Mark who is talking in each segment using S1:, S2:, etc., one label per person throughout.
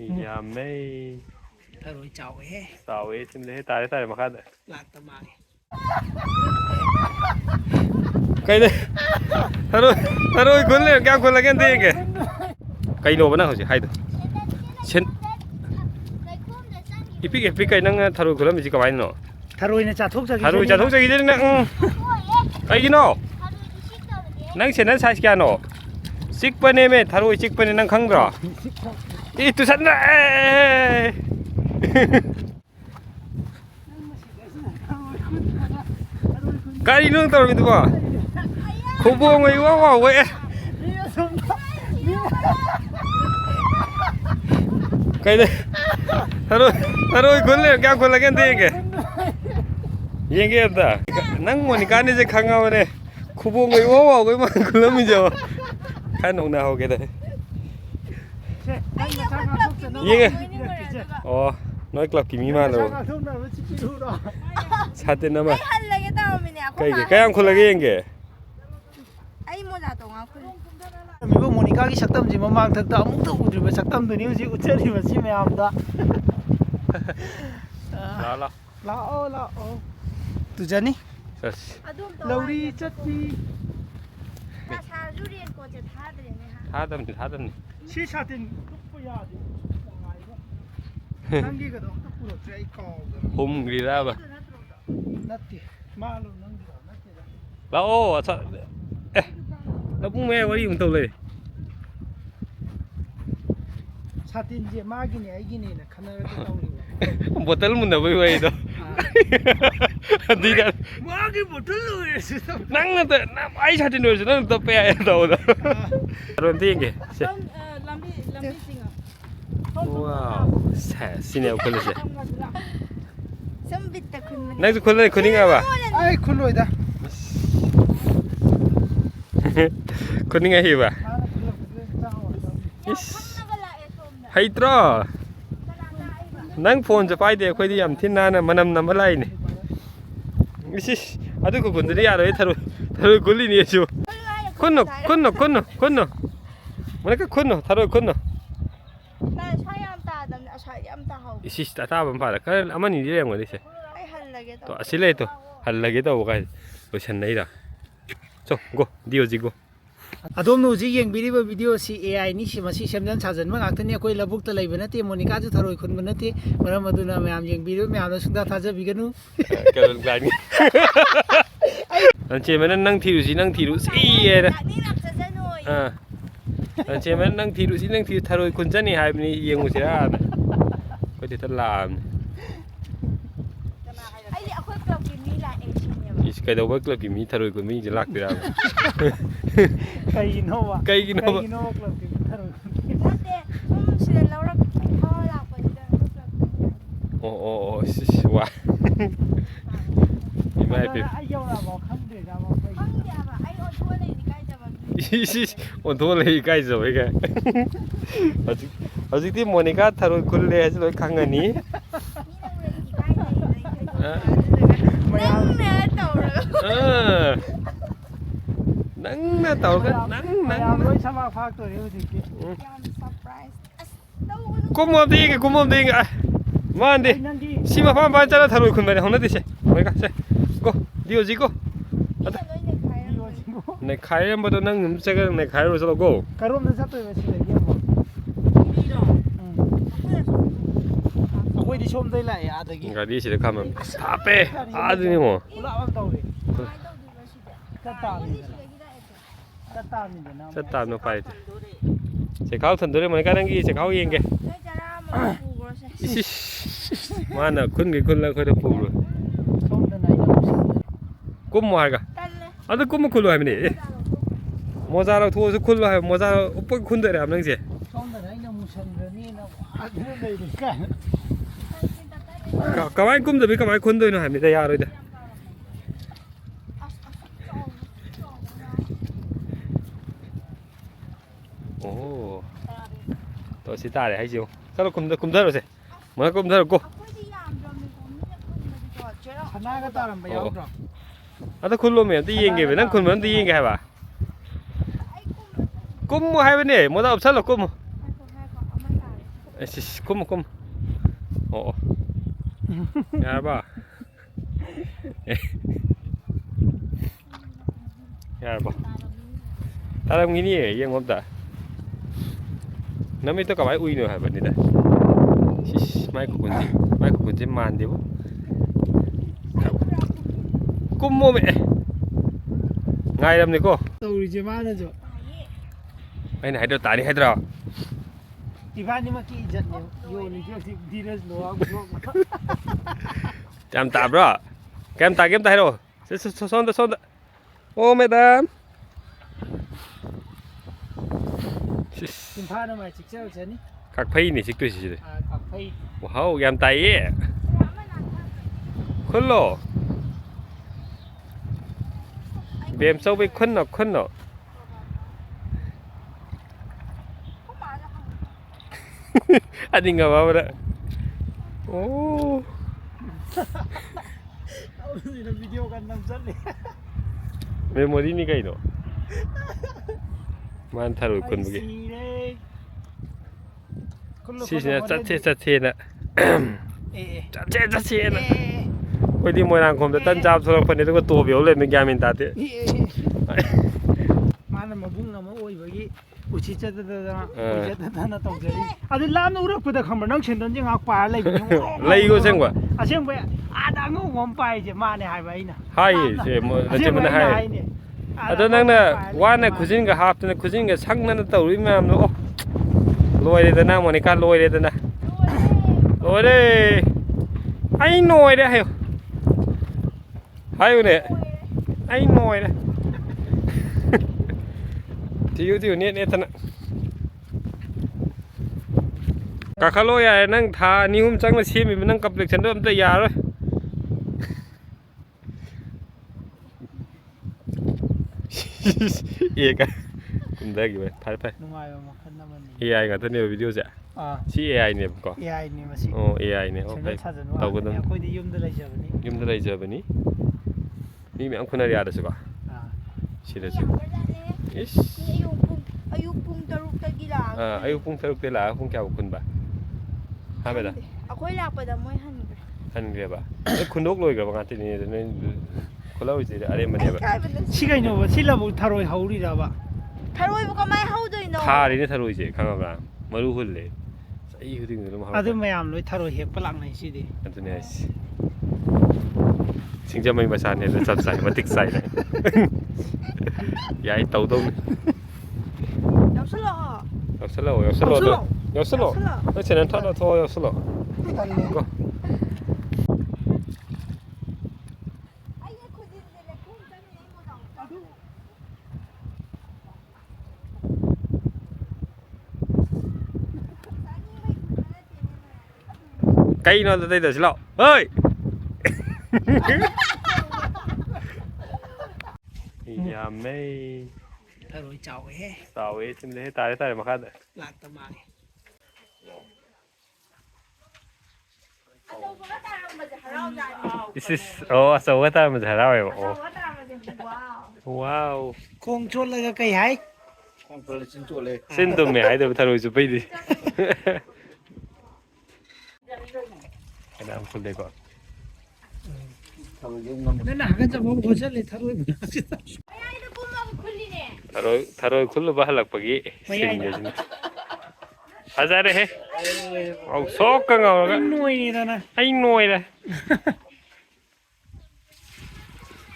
S1: ꯌꯥꯝꯃꯦ
S2: ꯊꯔꯣꯏ ꯆꯥꯎꯋꯦꯍꯦ
S1: ꯆꯥꯎꯋꯦ ꯁꯤꯃꯗꯤ ꯇꯥꯔꯦ ꯇꯥꯔꯦ ꯃꯈꯥꯗ
S2: ꯂꯥꯛꯇ ꯃꯥꯜꯂꯦ
S1: ꯀꯩꯅꯣ ꯊꯔꯣꯏ ꯈꯨꯜꯂꯦ ꯀꯌꯥꯝ ꯈꯨꯜꯂꯒꯦ ꯑꯝꯇ ꯌꯦꯡꯒꯦ ꯀꯩꯅꯣꯕ ꯅꯪ ꯍꯧꯖꯤꯛ ꯍꯥꯏꯗꯣ ꯏꯄꯤꯛ ꯏꯄꯤꯛ ꯀꯩ ꯅꯪꯅ ꯊꯔꯣꯏ ꯈꯨꯜꯂꯝꯃꯤꯁꯤ ꯀꯃꯥꯏꯅꯅꯣ
S2: ꯊꯔꯣꯏꯅ ꯆꯥꯊꯣꯛꯆꯈꯤꯖꯅꯤ
S1: ꯊꯔꯣꯏ ꯆꯥꯊꯣꯛꯆꯈꯤꯖꯅꯤ ꯅꯪ ꯀꯩꯒꯤꯅꯣ ꯅꯪ ꯁꯦꯟꯗꯜ ꯁꯥꯏꯖ ꯀꯌꯥꯅꯣ ꯆꯤꯛꯄꯅꯦꯃꯦ ꯊꯔꯣꯏ ꯆꯤꯛꯄꯅꯦ ꯅꯪ ꯈꯪꯗ꯭ꯔꯣ ꯏ ꯇꯨꯁꯟꯅ ꯀꯔꯤꯅꯣ ꯇꯧꯔꯝꯃꯤꯗꯨꯕꯣ ꯈꯨꯕꯣꯡ ꯏꯋꯥ ꯋꯥꯎꯋꯦ ꯀꯩꯗ ꯊꯔꯣꯏ ꯈꯨꯜꯂꯦ ꯀꯌꯥꯝ ꯈꯨꯜꯂꯒꯦ ꯑꯝꯇ ꯌꯦꯡꯒꯦ ꯑꯝꯇ ꯅꯪ ꯃꯣꯅꯤꯀꯥꯅꯤꯁꯦ ꯈꯪꯉꯕꯅꯦ ꯈꯨꯕꯣꯡ ꯏꯋꯥ ꯋꯥꯎꯋꯦ ꯃꯥ ꯈꯨꯜꯂꯝꯃꯤꯖꯦꯕ ꯈꯔ ꯅꯣꯛꯅꯍꯧꯒꯦꯗ ꯌꯦꯡꯉꯦ ꯑꯣ ꯅꯣꯏ ꯀ꯭ꯂꯕꯀꯤ ꯃꯤ ꯃꯥꯜꯂꯣ ꯁꯥꯇꯤꯟ ꯑꯃ ꯀꯩꯒꯤ ꯀꯌꯥꯝ ꯈꯨꯜꯂꯒꯦ ꯌꯦꯡꯒꯦ
S2: ꯃꯣꯅꯤꯀꯥꯒꯤ ꯁꯛꯇꯝꯁꯤ ꯃꯃꯥꯡꯊꯛꯇ ꯑꯃꯨꯛꯇ ꯎꯗ꯭ꯔꯤꯕ ꯁꯛꯇꯝꯗꯨꯅꯤ ꯍꯧꯖꯤꯛ ꯎꯠꯆꯔꯤꯕꯁꯤ ꯃꯌꯥꯝꯗ ꯂꯥꯛꯑꯣ ꯂꯥꯛꯑꯣ ꯇꯨꯖꯅꯤ ꯂꯧꯔꯤ ꯆꯠꯄꯤ
S1: ꯊꯥꯗꯕꯅꯤ
S2: ꯁꯤ ꯁꯥꯇꯤꯟ ꯇꯨꯞꯄ ꯌꯥꯗꯦ ꯅꯪꯒꯤꯒꯗꯣ ꯑꯝꯇ ꯄꯨꯔꯛꯇ꯭ꯔꯦ ꯑꯩ ꯀꯥꯎꯗꯅ
S1: ꯍꯨꯝꯒ꯭ꯔꯤꯔꯕ
S2: ꯅꯠꯇꯦ ꯃꯥꯂꯣ ꯅꯪꯒꯤꯗꯣ ꯅꯠꯇꯦꯗ
S1: ꯂꯥꯛꯑꯣ ꯄꯨꯡ ꯃꯌꯥ ꯋꯥꯔꯤ ꯑꯃꯨꯛ ꯇꯧ ꯂꯩ
S2: ꯁꯥꯇꯤꯟꯁꯦ ꯃꯥꯒꯤꯅꯦ ꯑꯩꯒꯤꯅꯦꯅ ꯈꯟꯅꯔꯒ ꯇꯧꯔꯤꯕ
S1: ꯕꯣꯇꯜ ꯃꯨꯟꯅꯕꯩ ꯋꯥꯔꯤꯗꯣ
S2: ꯃꯥꯒꯤ ꯕꯣꯇꯜ ꯑꯣꯏꯔꯁꯨ
S1: ꯅꯪꯅ ꯑꯩ ꯁꯥꯇꯤꯟ ꯑꯣꯏꯔꯁꯨ ꯅꯪꯅ ꯇꯞꯄ ꯌꯥꯏ ꯇꯧꯕꯗꯣ ꯑꯝꯇ ꯌꯦꯡꯒꯦ ꯋꯥꯎ ꯁꯤꯅꯦꯕ ꯈꯨꯜꯂꯤꯁꯦ ꯅꯪꯁꯨ ꯈꯨꯟꯅꯤꯡꯉꯕ
S2: ꯑꯩ ꯈꯨꯜꯂꯣꯏꯗ
S1: ꯈꯨꯟꯅꯤꯡꯉꯛꯏꯕ ꯍꯩꯇ꯭ꯔꯣ ꯅꯪ ꯐꯣꯟꯁꯨ ꯄꯥꯏꯗꯦ ꯑꯩꯈꯣꯏꯗꯤ ꯌꯥꯝ ꯊꯤꯅ ꯅꯥꯟꯅ ꯃꯅꯝ ꯅꯝꯕ ꯂꯥꯛꯏꯅꯦ ꯏꯁ ꯑꯗꯨ ꯈꯨꯟꯗꯨꯗꯤ ꯌꯥꯔꯣꯏ ꯊꯔꯣꯏ ꯈꯨꯜꯂꯤꯅꯤ ꯑꯩꯁꯨ ꯈꯨꯟꯅꯣ ꯃꯅꯤꯀꯥ ꯈꯨꯟꯅꯣ ꯊꯔꯣꯏ ꯈꯨꯟꯅꯣ ꯏꯁ ꯑꯇꯥꯕ ꯑꯃ ꯐꯥꯔꯦ ꯈꯔ ꯑꯃꯅꯤꯗꯤ ꯂꯩꯔꯝꯒꯅꯤꯁꯦ ꯑꯁꯤ ꯂꯩꯇꯣ ꯍꯜꯂꯒꯦ ꯇꯧꯕ ꯀꯥꯏ ꯂꯣꯏꯁꯟꯅꯩꯔꯥ ꯆꯣ ꯒꯣ ꯗꯤꯑꯣꯖꯤ ꯒꯣ
S2: ꯑꯗꯣꯝꯅ ꯍꯧꯖꯤꯛ ꯌꯦꯡꯕꯤꯔꯤꯕ ꯚꯤꯗꯤꯑꯣꯁꯤ AI ꯅꯤ ꯃꯁꯤ ꯁꯦꯝꯖꯤꯟ ꯁꯥꯖꯤꯟꯕ ꯉꯥꯛꯇꯅꯤ ꯑꯩꯈꯣꯏ ꯂꯧꯕꯨꯛꯇ ꯂꯩꯕ ꯅꯠꯇꯦ ꯃꯣꯅꯤꯀꯥꯁꯨ ꯊꯔꯣꯏ ꯈꯨꯟꯕ ꯅꯠꯇꯦ ꯃꯔꯝ ꯑꯗꯨꯅ ꯃꯌꯥꯝ ꯌꯦꯡꯕꯤꯔꯤꯕ ꯃꯌꯥꯝꯅ ꯁꯨꯡꯊꯥ ꯊꯥꯖꯕꯤꯒꯅꯨ
S1: ꯆꯦꯃꯅ ꯅꯪ ꯊꯤꯔꯨꯁꯤ ꯅꯪ ꯊꯤꯔꯨꯁꯤ ꯍꯥꯏꯅ ꯆꯦꯃꯅ ꯅꯪ ꯊꯤꯔꯨꯁꯤ ꯅꯪ ꯊꯤꯔꯨ ꯊꯔꯣꯏ ꯈꯨꯟꯖꯅꯤ ꯍꯥꯏꯕꯅꯤ ꯌꯦꯡꯉꯨꯁꯤꯔꯥꯅ ꯑꯩꯈꯣꯏ ꯇ ꯂꯥꯛꯑꯕꯅꯤ ꯏꯁ ꯀꯩꯗꯧꯕ ꯀ꯭ꯂꯕꯀꯤ ꯃꯤ ꯊꯔꯣꯏ ꯈꯨꯟꯕ ꯃꯤꯁꯦ ꯂꯥꯛꯇꯣꯏꯔꯕ
S2: ꯀꯩꯒꯤꯅꯣꯕ ꯀ꯭ꯂꯕꯀꯤ ꯃꯤ ꯊꯔꯣꯏ
S1: ꯑꯣ ꯋꯥ ꯏꯃꯥ ꯏꯄꯦꯝ ꯑꯣꯟꯊꯣꯛꯑ ꯂꯩ ꯏꯀꯥꯏꯖꯕꯩ ꯀꯥꯏ ꯍꯧꯖꯤꯛꯇꯤ ꯃꯣꯅꯤꯀꯥ ꯊꯔꯣꯏ ꯈꯨꯜꯂꯦ ꯍꯥꯏꯁꯤ ꯂꯣꯏ ꯈꯪꯉꯅꯤ ꯅꯪꯅ ꯇꯧꯔꯒ
S2: ꯂꯣꯏ ꯁꯃꯥ ꯐꯥꯛꯇꯣꯔꯦ ꯍꯧꯖꯤꯛꯇꯤ
S1: ꯀꯨꯝꯃꯣ ꯑꯝꯇ ꯌꯦꯡꯒꯦ ꯃꯥꯟꯗꯦ ꯁꯤ ꯃꯄꯥꯟ ꯆꯠꯂ ꯊꯔꯣꯏ ꯈꯨꯟꯕꯅꯦ ꯍꯧꯅꯗꯦꯁꯦ ꯃꯣꯅꯤꯀꯥ ꯁꯦ ꯒꯣ ꯗꯤꯑꯣꯖꯤ ꯒꯣ ꯅꯩꯈꯥꯏꯔꯝꯕꯗꯣ ꯅꯪ ꯑꯗꯨꯝ ꯆꯠꯂꯒ ꯅꯩꯈꯥꯏꯔꯨꯔ ꯆꯠꯂꯣ ꯒꯣ
S2: ꯀꯔꯣꯝꯗ ꯆꯠꯇꯣꯏꯕ ꯁꯤꯗꯒꯤ ꯑꯃꯨꯛ ꯑꯩꯈꯣꯏꯗꯤ ꯁꯣꯝꯗꯩ ꯂꯥꯛꯑꯦ ꯑꯥꯗꯒꯤ
S1: ꯒꯥꯔꯤꯁꯤꯗ ꯈꯥꯝꯃꯝꯃꯦ ꯊꯥꯞꯄꯦ ꯑꯥꯗꯨꯅꯤ ꯌꯦꯡꯉꯣ ꯆꯠꯇꯥꯕꯅ ꯎꯄꯥꯏ ꯂꯩꯇꯦ ꯆꯦꯈꯥꯎ ꯊꯟꯗꯣꯔꯦ ꯃꯣꯅꯤꯀꯥ ꯅꯪꯒꯤ ꯆꯦꯈꯥꯎ ꯌꯦꯡꯒꯦ ꯃꯥꯅ ꯈꯨꯟꯒꯤ ꯈꯨꯜꯂ ꯑꯩꯈꯣꯏꯗ ꯄꯨꯔꯣ ꯀꯨꯝꯃꯣ ꯍꯥꯏꯔꯒ ꯑꯗꯨ ꯀꯨꯝꯃ ꯈꯨꯜꯂꯨ ꯍꯥꯏꯕꯅꯤ ꯃꯣꯖꯥ ꯂꯧꯊꯣꯛꯑꯁꯨ ꯈꯨꯜꯂꯨ ꯍꯥꯏꯕ ꯃꯣꯖꯥ ꯎꯞꯄꯒ ꯈꯨꯟꯗꯣꯏꯔꯦ ꯍꯥꯏꯕ ꯅꯪꯁꯦ ꯀꯃꯥꯏꯅ ꯀꯨꯝꯗꯕꯤ ꯀꯃꯥꯏꯅ ꯈꯨꯟꯗꯣꯏꯅꯣ ꯍꯥꯏꯕꯅꯤꯗ ꯌꯥꯔꯣꯏꯗ ꯑꯣ ꯇꯣ ꯁꯤ ꯇꯥꯔꯦ ꯍꯥꯏꯁꯤ ꯆꯠꯂꯣ ꯀꯨꯝꯊꯔꯣꯁꯦ ꯃꯣꯏ ꯀꯨꯝꯊꯔꯣ ꯀꯣ
S2: ꯁꯅꯥꯒ ꯇꯥꯔꯝꯕ ꯌꯥꯎꯗ꯭ꯔꯣ
S1: ꯑꯗ ꯈꯨꯜꯂꯣꯃꯦ ꯑꯝꯇ ꯌꯦꯡꯒꯦꯕ ꯅꯪ ꯈꯨꯟꯕ ꯑꯝꯇ ꯌꯦꯡꯒꯦ ꯍꯥꯏꯕ ꯀꯨꯝꯃꯣ ꯍꯥꯏꯕꯅꯦ ꯃꯣꯖꯥ ꯎꯞꯁꯜꯂꯣ ꯀꯨꯝꯃꯣ 에이씨 꼼 얇아 얇아 다른 기니 이형 없다 nó mới tất cả máy ui nữa hả vấn đề này máy của con chim màn đi bố cúm mô mẹ ngay đâm này cô
S2: tꯧꯔꯤꯁꯦ ꯃꯥꯅꯁꯨ
S1: anh này đâu tải đi hết rồi
S2: 이반님한테 이졌네 요니죠 디너스 노하고
S1: chạm tạm đó kem tay rồi 손 ô madam
S2: 김파는 말 직접 전이
S1: các phi này xích tôi gì
S2: 아 각페이
S1: wow kem tay khôn lồ bèm sâu với khôn nọ anh đi ngờ vào đó ô
S2: 이런 비디오가 남잖네
S1: 메모리 니가 이노 많다로 건 보게 시시나 짜체나 짜체나 거기 뭐랑 컴퓨터 딴 잡서로 보내는 거또 배울래 는 게아민 다데
S2: 마는 마붕 아마 오이버기 우치짜다다나 우치짜다다나 tong저리 아들 라는 우럭보다 컴버 능 신던지 막 빠
S1: 레이고 생과
S2: 아생배 아다고 곰빠이제 마네 하이바이나
S1: 하이 뭐 어쩌면 하이 아도 nangna wana kujin ga hap na kujin ga sangna na tawri mam no loi de na monica loi de na loi de ai noi de hayo hayo ne ai noi de tiu ne tana ka khalo ya nang tha ni hum chang na semi nang complexion do am ta ya rồi AI cái cũng đây kìa phải
S2: 누가요 막한 남은
S1: AI 같은 데 비디오 자
S2: 아
S1: si AI này có
S2: AI 니 마시
S1: AI này ok tàu cái đó
S2: 거기 юм들 하셔버니
S1: nhưng đây giờ b니 ni mẹ không nari ada sih kok
S2: 아
S1: sih sih is
S3: ayuk pung tarukdagi lang.
S1: ayuk pung taruk tela pung kya kun ba ha ba da
S3: Ako'y lakpada mo hanigre.
S1: han kya ba kun dok loi kra ba ngati ni ne kholaw ji are mane ba
S2: 시간이 너무 실라보 타로에 하우리라 봐
S3: Taroy mo kamay hawdoy no.
S1: tha ri ne tharo ji khang ba maru hul le sai hu ding lo ma
S2: 아들 마얌 로이 타로 헥 빨랑나이 시디
S1: adune ai 징자마이 마산에 섭 sai ma tik sai này yai tàu tông
S3: Yaw salo.
S1: Yaw salo nó chỉ nên thoát nó thôi yaw salo có
S3: Ay, ako din nila kung kami ay mo daw.
S1: cây nó đây là salo ơi nhà mày
S2: 타로이 짜오해
S1: tao ấy xin lấy tay mà khác
S2: 락다마이
S3: Ano ba tayo mazaharaw dyan?
S1: this is oh so what time is haraw eh
S3: Ano ba tayo mazaharaw? Wow.
S1: wow
S2: 콩 쫄라가 cây hay
S1: xin tụi mày hãy được thay đổi chụp đi cái nào không đây còn
S2: 내 나가자 뭐 보실래 타로에
S3: Ay, ano po makukulin
S1: tharo khullu ba halak pagi sin hazare he au sok ka ngau ga
S2: 노이니라나
S1: ai noi ra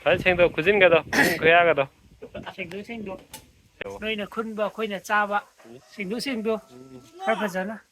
S1: phải xem đâu cuisine ga đâu cái ga đâu
S2: 생도 너희는 큰바 코이나 짜바 생도 카파잖아